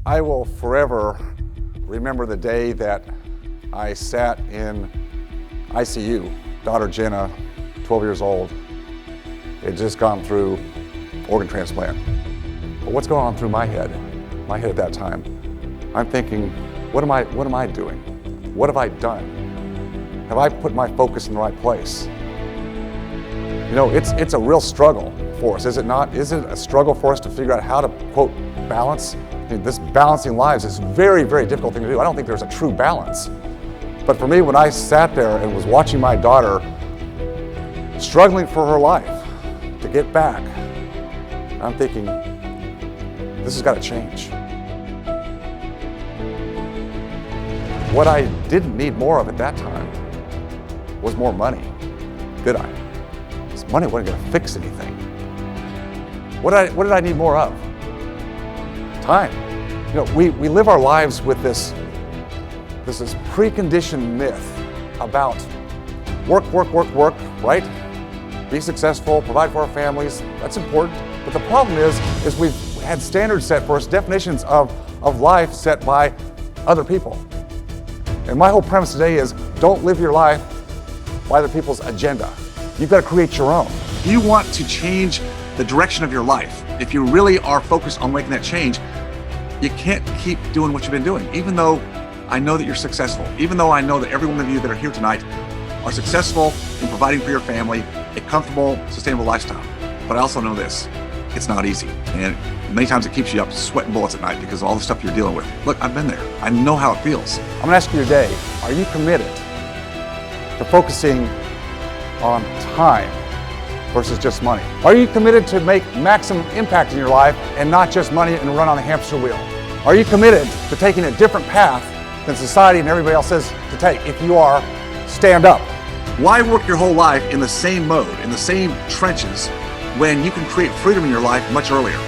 I will forever remember the day that I sat in ICU. Daughter Jenna, 12 years old, had just gone through organ transplant. But what's going on through my head at that time? I'm thinking, what am I doing? What have I done? Have I put my focus in the right place? You know, it's a real struggle for us, is it not? Is it a struggle for us to figure out how to, quote, balance? I mean, this balancing lives is a very, very difficult thing to do. I don't think there's a true balance. But for me, when I sat there and was watching my daughter struggling for her life to get back, I'm thinking, this has got to change. What I didn't need more of at that time was more money, did I? Because money wasn't going to fix anything. What did I need more of? Time. You know, we live our lives with this preconditioned myth about work, right? Be successful, provide for our families, that's important. But the problem is we've had standards set for us, definitions of life set by other people. And my whole premise today is don't live your life by other people's agenda. You've got to create your own. You want to change the direction of your life. If you really are focused on making that change, you can't keep doing what you've been doing. Even though I know that you're successful, even though I know that every one of you that are here tonight are successful in providing for your family a comfortable, sustainable lifestyle. But I also know this, it's not easy. And many times it keeps you up sweating bullets at night because of all the stuff you're dealing with. Look, I've been there. I know how it feels. I'm gonna ask you today, are you committed to focusing on time versus just money? Are you committed to make maximum impact in your life and not just money and run on the hamster wheel? Are you committed to taking a different path than society and everybody else says to take? If you are, stand up. Why work your whole life in the same mode, in the same trenches, when you can create freedom in your life much earlier?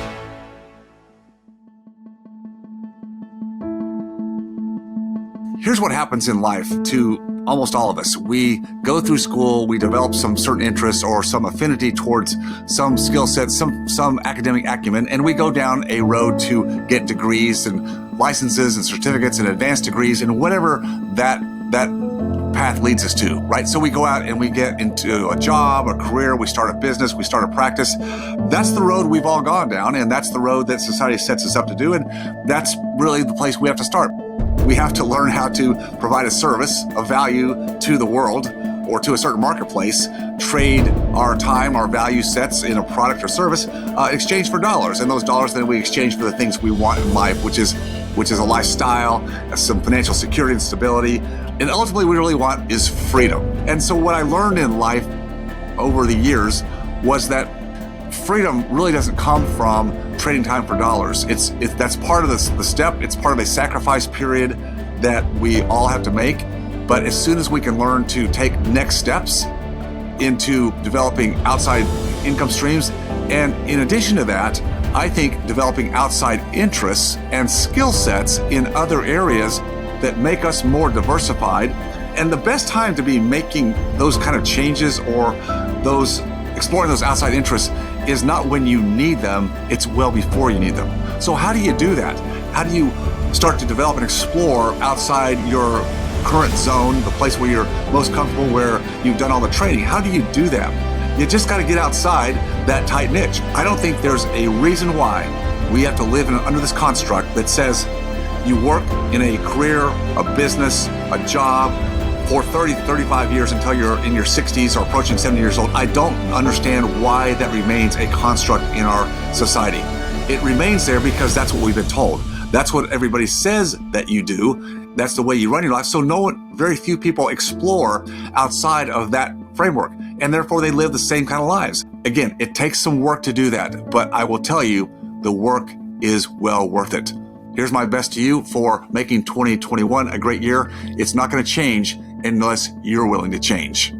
Here's what happens in life to almost all of us. We go through school, we develop some certain interests or some affinity towards some skill sets, some academic acumen, and we go down a road to get degrees and licenses and certificates and advanced degrees and whatever that path leads us to, right? So we go out and we get into a job, a career, we start a business, we start a practice. That's the road we've all gone down, and that's the road that society sets us up to do, and that's really the place we have to start. We have to learn how to provide a service of value to the world or to a certain marketplace, trade our time, our value sets in a product or service, exchange for dollars. And those dollars then we exchange for the things we want in life, which is a lifestyle, some financial security and stability. And ultimately what we really want is freedom. And so what I learned in life over the years was that freedom really doesn't come from trading time for dollars. That's part of the step. It's part of a sacrifice period that we all have to make. But as soon as we can learn to take next steps into developing outside income streams, and in addition to that, I think developing outside interests and skill sets in other areas that make us more diversified. And the best time to be making those kind of changes or exploring those outside interests is not when you need them, it's well before you need them. So how do you do that? How do you start to develop and explore outside your current zone, the place where you're most comfortable, where you've done all the training? How do you do that? You just got to get outside that tight niche. I don't think there's a reason why we have to live under this construct that says you work in a career, a business, a job, for 30 to 35 years until you're in your 60s or approaching 70 years old. I don't understand why that remains a construct in our society. It remains there because that's what we've been told. That's what everybody says that you do. That's the way you run your life. So very few people explore outside of that framework, and therefore they live the same kind of lives. Again, it takes some work to do that, but I will tell you, the work is well worth it. Here's my best to you for making 2021 a great year. It's not going to change unless you're willing to change.